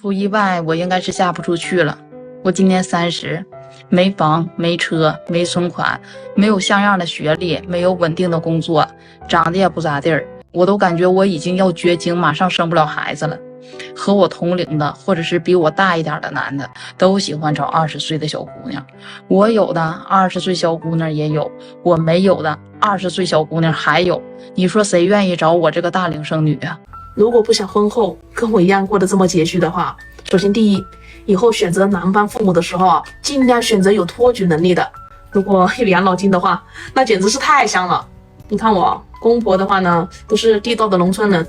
出意外，我应該是嫁不出去了。我今年30，沒房沒車沒存款，沒有像樣的學歷，沒有穩定的工作，長得也不咋地兒，我都感覺我已經要絕經，馬上生不了孩子了。和我同齡的或者是比我大一點的男的都喜歡找20歲的小姑娘，我有的20歲小姑娘也有，我沒有的20歲小姑娘還有，你說誰願意找我這個大齡剩女啊？如果不想婚後跟我一樣過得這麼拮据的話，首先第一，以後選擇男方父母的时候盡量選擇有托舉能力的。如果有養老金的話，那簡直是太香了。你看我公婆的話呢，都是地道的農村人，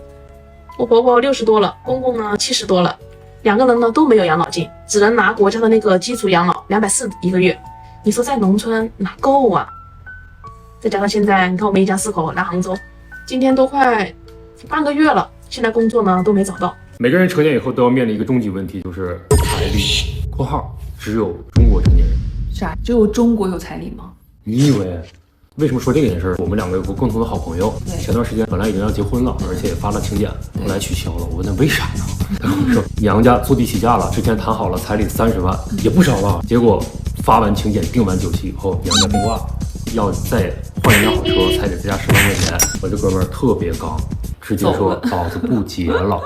我婆婆60多了，公公呢70多了，2个人呢都沒有養老金，只能拿國家的那個基礎養老240一個月。你說在農村哪夠啊？再加上現在你看我們一家4口來杭州，今天都快半個月了，現在工作呢都沒找到。每個人成年以後都要面臨一個終極問題，就是彩禮（括號只有中國成年人）。啥？只有中國有彩禮嗎？你以為？為什麼說這件事兒？我們2個有個共同的好朋友，前段時間本來已經要結婚了，而且也發了請柬，後來取消了。我問他為啥呢？他跟我說娘家坐地起價了，之前談好了彩禮30萬，也不少了。結果發完請柬訂完酒席以後，娘家電話要再換一輛好車，彩禮再加10萬塊錢。我這哥們兒特別剛，直接說老子不結了。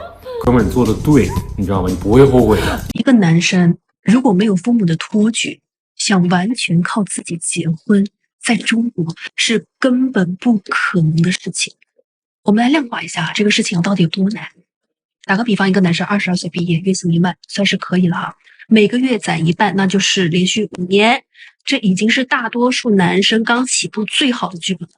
哥們兒，你做的對，你知道嗎？你不會後悔的。一個男生如果沒有父母的托舉，想完全靠自己結婚，在中國是根本不可能的事情。我們來量化一下這個事情到底有多難。打個比方，一個男生22歲畢業，月薪1萬，算是可以了哈。每個月攢一半，那就是連續5年，這已經是大多數男生剛起步最好的劇本了。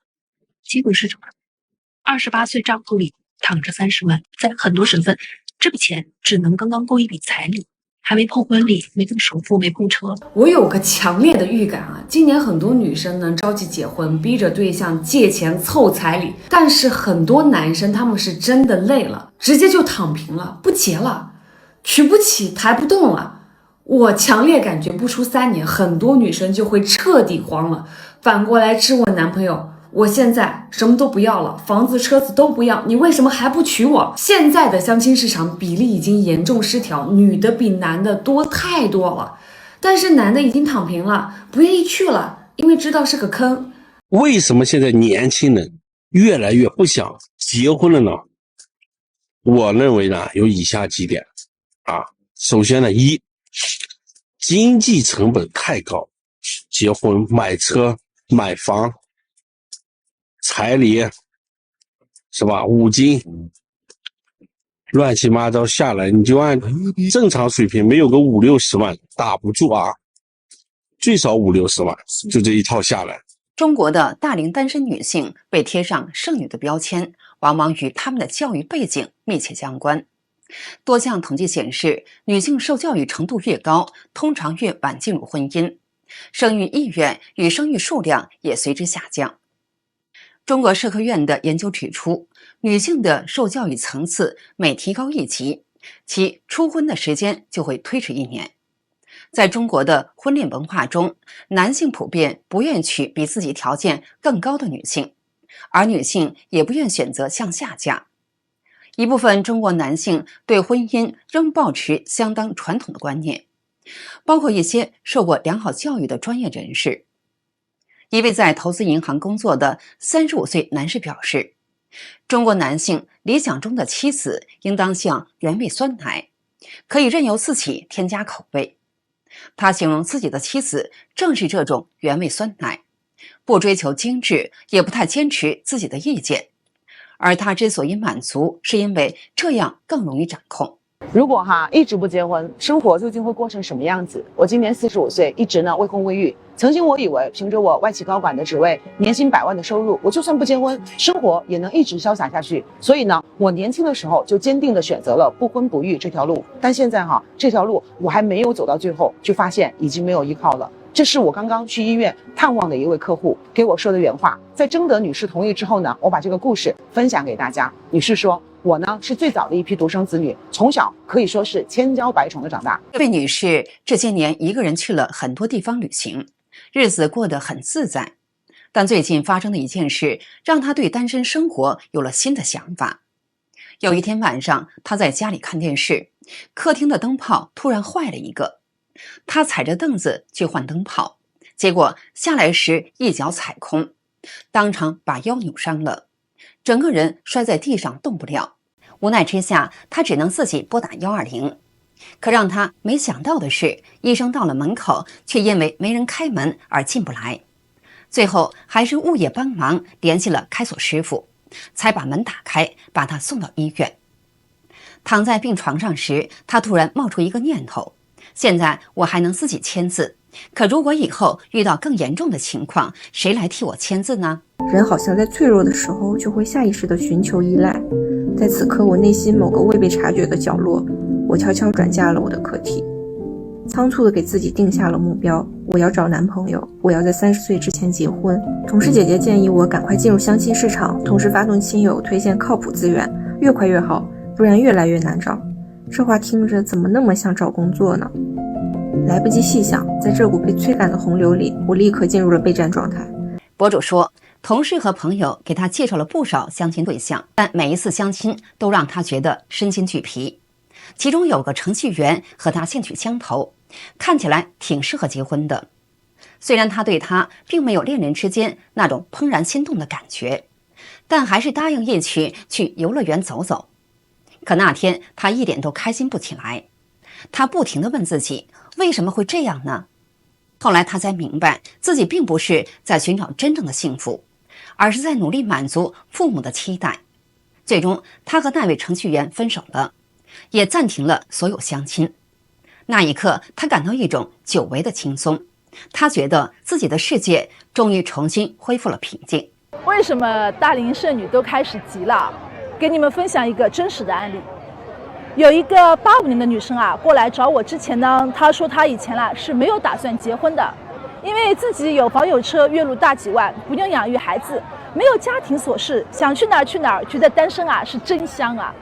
結果是什麼？28歲賬戶裡躺着30萬，在很多省份，這筆錢只能剛剛夠一筆彩禮。還沒碰婚禮，沒碰首付，沒碰車。我有個強烈的預感啊，今年很多女生呢着急結婚，逼着對象借錢湊彩禮，但是很多男生他們是真的累了，直接就躺平了，不結了，娶不起，抬不動了。我強烈感覺不出3年，很多女生就會徹底慌了，反過來質問男朋友，我現在什麼都不要了，房子車子都不要，你為什麼還不娶我？現在的相親市場比例已經嚴重失調，女的比男的多太多了，但是男的已經躺平了，不願意去了，因為知道是個坑。為什麼現在年輕人越來越不想結婚了呢？我認為呢有以下幾點啊。首先呢，一，經濟成本太高，結婚買車買房彩禮是吧，5金亂七八糟下來，你就按正常水平沒有個50-60萬打不住啊，最少50-60萬，就這一套下來。中國的大齡單身女性被貼上剩女的標籤，往往與她們的教育背景密切相關。多項統計顯示，女性受教育程度越高，通常越晚進入婚姻，生育意願與生育數量也隨之下降。中國社科院的研究指出，女性的受教育層次每提高1級，其初婚的時間就會推遲1年。在中國的婚戀文化中，男性普遍不願娶比自己條件更高的女性，而女性也不願選擇向下嫁。一部分中國男性對婚姻仍抱持相當傳統的觀念，包括一些受過良好教育的專業人士。一位在投資銀行工作的35歲男士表示，中國男性理想中的妻子應當像原味酸奶，可以任由自己添加口味。他形容自己的妻子正是這種原味酸奶，不追求精緻，也不太堅持自己的意見。而他之所以滿足，是因為這樣更容易掌控。如果一直不結婚，生活究竟會過成什麼樣子？我今年45歲，一直未婚未育。曾經我以為憑着我外企高管的職位，年薪100萬的收入，我就算不結婚，生活也能一直瀟灑下去。所以呢，我年輕的時候就堅定地選擇了不婚不育這條路。但現在這條路我還沒有走到最後，就發現已經沒有依靠了。這是我剛剛去醫院探望的一位客戶給我說的原話。在徵得女士同意之後呢，我把這個故事分享給大家。女士說，我呢是最早的一批獨生子女，從小可以說是千嬌百寵的長大。這位女士這些年一個人去了很多地方旅行，日子過得很自在。但最近發生的一件事，讓她對單身生活有了新的想法。有一天晚上，她在家裡看電視，客廳的燈泡突然壞了一個，他踩着凳子去換燈泡，結果下來時一腳踩空，當場把腰扭傷了，整個人摔在地上動不了。無奈之下，他只能自己撥打120。可讓他沒想到的是，醫生到了門口，卻因為沒人開門而進不來。最後還是物業幫忙聯繫了開鎖師傅，才把門打開，把他送到醫院。躺在病床上時，他突然冒出一個念頭：現在我還能自己簽字，可如果以後遇到更嚴重的情況，誰來替我簽字呢？人好像在脆弱的時候就會下意識地尋求依賴，在此刻我內心某個未被察覺的角落，我悄悄轉嫁了我的課題，倉促地給自己定下了目標，我要找男朋友，我要在30歲之前結婚。同事姐姐建議我趕快進入相親市場，同時發動親友推薦靠譜資源，越快越好，不然越來越難找。這話聽着怎麼那麼像找工作呢？來不及細想，在這股被催趕的洪流裡，我立刻進入了備戰狀態。博主說，同事和朋友給他介紹了不少相親對象，但每一次相親都讓他覺得身心俱疲。其中有個程序員和他興趣相投，看起來挺適合結婚的。雖然他對他並沒有戀人之間那種怦然心動的感覺，但還是答應一起去遊樂園走走。可那天他一點都開心不起來，他不停地問自己為什麼會這樣呢？後來他才明白，自己並不是在尋找真正的幸福，而是在努力滿足父母的期待。最終他和那位程序員分手了，也暫停了所有相親。那一刻他感到一種久違的輕鬆，他覺得自己的世界終於重新恢復了平靜。為什麼大齡剩女都開始急了？給你們分享一個真實的案例。有一個85年的女生啊，過來找我之前呢，她說她以前是沒有打算結婚的，因為自己有房有車，月入大幾萬，不用養育孩子，沒有家庭瑣事，想去哪兒去哪兒，覺得單身是真香啊。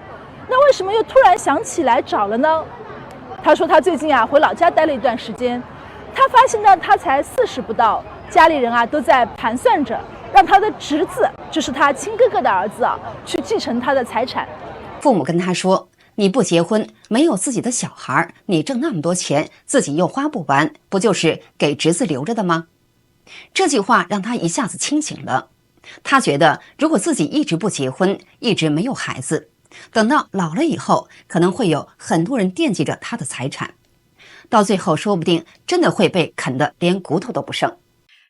那為什麼又突然想起來找了呢？她說她最近回老家待了一段時間，她發現呢，她才40不到，家裡人都在盤算着讓她的侄子，就是她親哥哥的兒子去繼承她的財產。父母跟她說，你不結婚，沒有自己的小孩，你掙那麼多錢，自己又花不完，不就是給侄子留着的嗎？這句話讓她一下子清醒了。她覺得如果自己一直不結婚，一直沒有孩子，等到老了以後，可能會有很多人惦記着她的財產，到最後說不定真的會被啃得連骨頭都不剩。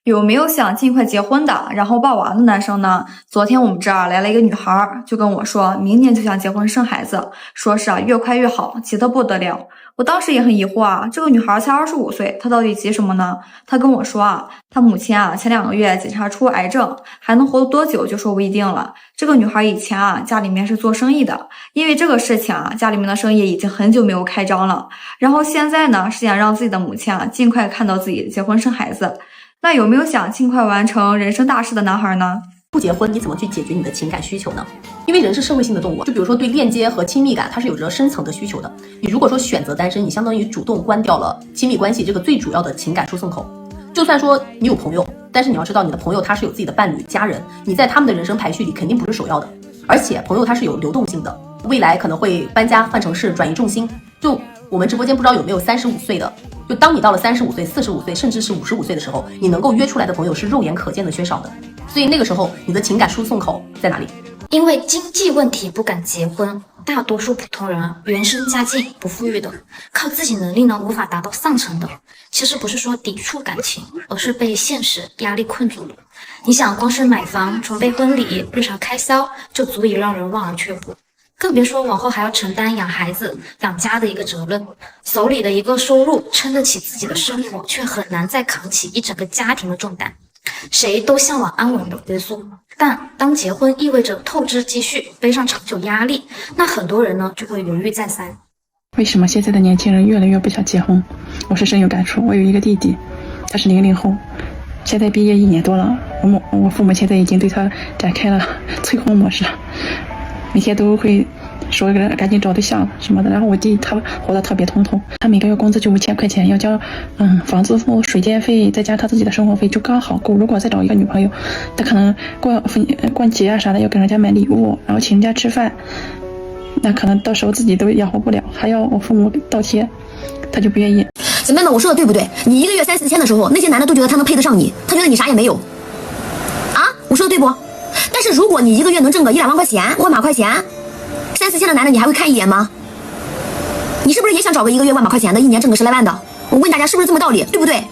有沒有想盡快結婚的，然後抱娃的男生呢？昨天我們這兒來了一個女孩，就跟我說明年就想結婚生孩子，說是越快越好，急得不得了。我當時也很疑惑這個女孩才25歲，她到底急什麼呢？她跟我說她母親前2個月檢查出癌症，還能活多久就說不一定了。這個女孩以前家裡面是做生意的，因為這個事情家裡面的生意已經很久沒有開張了，然後現在呢是想讓自己的母親盡快看到自己結婚生孩子。那有沒有想盡快完成人生大事的男孩呢？不結婚你怎麼去解決你的情感需求呢？因為人是社會性的動物，就比如說对鏈接和親密感，它是有着深層的需求的。你如果說選擇單身，你相當於主動關掉了親密關係這個最主要的情感輸送口。就算說你有朋友，但是你要知道你的朋友他是有自己的伴侶家人，你在他們的人生排序裡肯定不是首要的。而且朋友他是有流动性的，未来可能会搬家换城市轉移重心。就我們直播間不知道有沒有35歲的，就當你到了35歲、45歲，甚至是55歲的時候，你能夠約出來的朋友是肉眼可見的缺少的。所以那個時候你的情感輸送口在哪裡？因為經濟問題不敢結婚，大多數普通人原生家境不富裕的，靠自己能力呢無法達到上層的，其實不是說抵觸感情，而是被現實壓力困住了。你想光是買房、準備婚禮、日常開銷就足以讓人望而卻步，更別說往後還要承擔養孩子、養家的一個責任，手裡的一個收入撐得起自己的生活，卻很難再扛起一整個家庭的重擔。誰都向往安穩的歸宿，但當結婚意味着透支積蓄，背上長久壓力，那很多人呢就會猶豫再三。為什麼現在的年輕人越來越不想結婚？我是深有感觸。我有一個弟弟，他是00後，現在畢業1年多了，我父母現在已經對他展開了催婚模式，每天都會說趕緊找對象什麼的。然後我弟他活得特別通透，他每個月工資就5000塊錢，要交房租、水電費，再加他自己的生活費就剛好夠。如果再找一個女朋友，他可能逛節啥的要給人家買禮物，然後請人家吃飯，那可能到时候自己都養活不了，还要我父母倒贴，他就不愿意。姐妹们，我说的对不对？你一个月3、4千的时候，那些男的都觉得他能配得上你，他觉得你啥也没有。啊，我说的对不？但是如果你一个月能挣个1、2万块钱、万把块钱，3、4千的男的你还会看一眼吗？你是不是也想找个一个月万把块钱的，一年挣个10来万的？我问大家是不是这麼道理，对不对？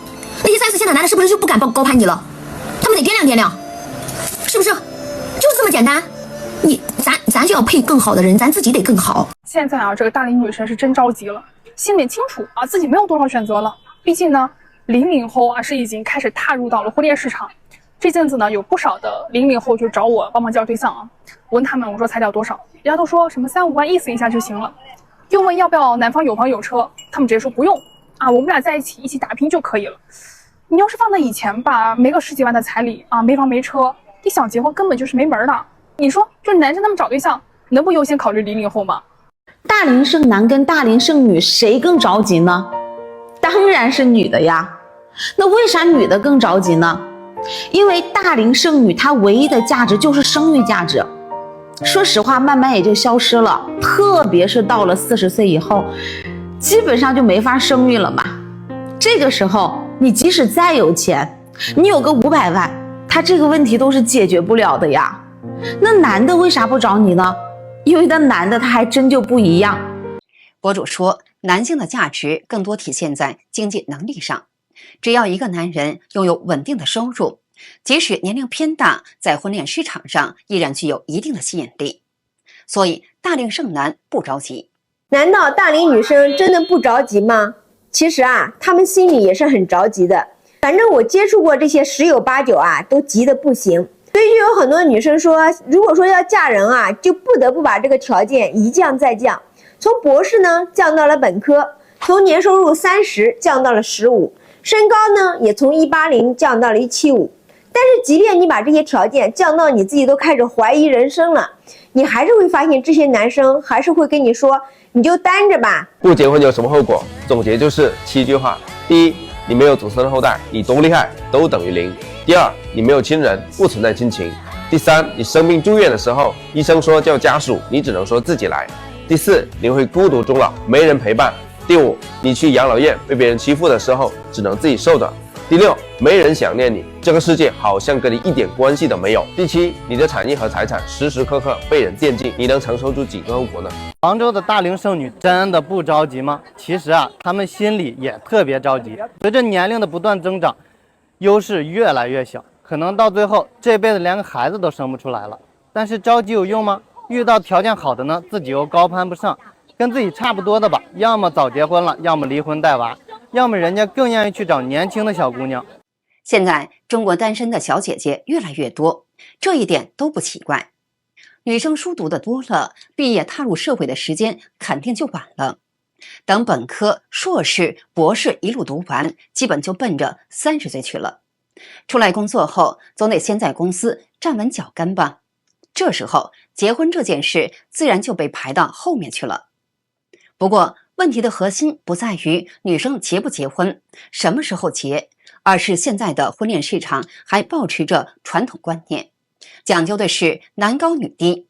那些3、4千的男的是不是就不敢高攀你了？他們得掂量掂量，是不是？就是這麼簡單。咱就要配更好的人，咱自己得更好。現在啊，這個大齡女生是真着急了，心裡清楚啊，自己沒有多少選擇了。畢竟呢，00後啊是已經開始踏入到了婚戀市場。這陣子呢，有不少的00後就找我幫忙介紹對象啊。我問他們，我說彩禮要多少？人家都說什麼3、5萬意思一下就行了。又問要不要男方有房有車，他們直接說不用啊，我們倆在一起打拼就可以了。你要是放在以前吧，沒個10幾萬的彩禮啊，沒房沒車，你想結婚根本就是沒門的。你說，就是男生他們找對象，能不優先考慮00後嗎？大齡剩男跟大齡剩女誰更着急呢？當然是女的呀。那為啥女的更着急呢？因為大齡剩女她唯一的價值就是生育價值。說實話，慢慢也就消失了，特別是到了40歲以後，基本上就沒法生育了嘛。這個時候，你即使再有錢，你有個500萬，他這個問題都是解決不了的呀。那男的為啥不找你呢？因為那男的他還真就不一樣。博主說，男性的價值更多體現在經濟能力上。只要一個男人擁有穩定的收入，即使年齡偏大，在婚戀市場上依然具有一定的吸引力。所以大齡剩男不着急。難道大齡女生真的不着急嗎？其實啊，他們心裡也是很着急的。反正我接觸過這些10有8九啊，都急得不行。所以就有很多女生說，如果說要嫁人啊，就不得不把這個條件一降再降，從博士呢降到了本科，從年收入30降到了15，身高呢也從180降到了175。但是即便你把這些條件降到你自己都開始懷疑人生了，你還是會發現這些男生還是會跟你說，你就單着吧。不結婚有什麼後果？總結就是7句話：第一，你沒有子孫後代，你多厲害都等於0。第二，你沒有親人，不存在親情。第三，你生病住院的時候，醫生說叫家屬，你只能說自己來。第四，你會孤獨終老，沒人陪伴。第五，你去養老院被別人欺負的時候，只能自己受着。第六，沒人想念你，這個世界好像跟你一點關係都沒有。第七，你的產業和財產時時刻刻被人惦記，你能承受住幾個後果呢？杭州的大齡剩女真的不着急嗎？其實啊，她們心裡也特別着急。隨着年齡的不斷增長，優勢越來越小，可能到最後這輩子連個孩子都生不出來了。但是着急有用嗎？遇到條件好的呢，自己又高攀不上，跟自己差不多的吧，要麼早結婚了，要麼離婚帶娃，要麼人家更願意去找年輕的小姑娘。現在中國單身的小姐姐越來越多，這一點都不奇怪。女生書讀的多了，畢業踏入社會的時間肯定就晚了。等本科、碩士、博士一路讀完，基本就奔着30歲去了。出來工作後，總得先在公司站穩腳跟吧。這時候，結婚這件事自然就被排到後面去了。不過，問題的核心不在於女生結不結婚，什麼時候結，而是現在的婚戀市場還保持着傳統觀念，講究的是男高女低。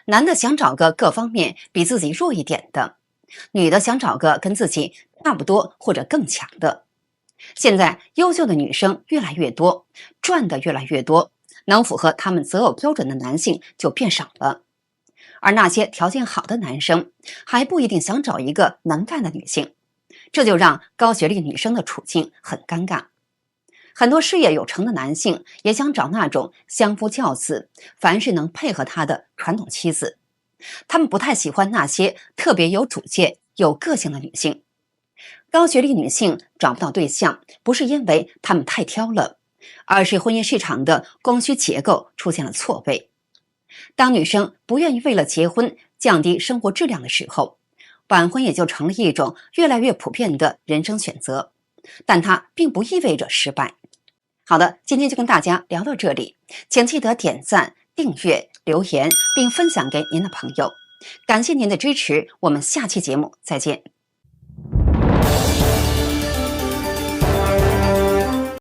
男的想找個各方面比自己弱一點的，女的想找個跟自己差不多或者更強的。現在優秀的女生越來越多，賺的越來越多，能符合他們擇偶標準的男性就變少了。而那些條件好的男生還不一定想找一個能幹的女性，這就讓高學歷女生的處境很尷尬。很多事業有成的男性也想找那種相夫教子，凡事能配合他的傳統妻子。他們不太喜歡那些特別有主見、有個性的女性。高學歷女性找不到對象，不是因為她們太挑了，而是婚姻市場的供需結構出現了錯位。當女生不願意為了結婚降低生活質量的時候，晚婚也就成了一種越來越普遍的人生選擇，但它並不意味着失敗。好的，今天就跟大家聊到這裡，請記得點讚、訂閱、留言並分享給您的朋友。感謝您的支持，我們下期節目再見。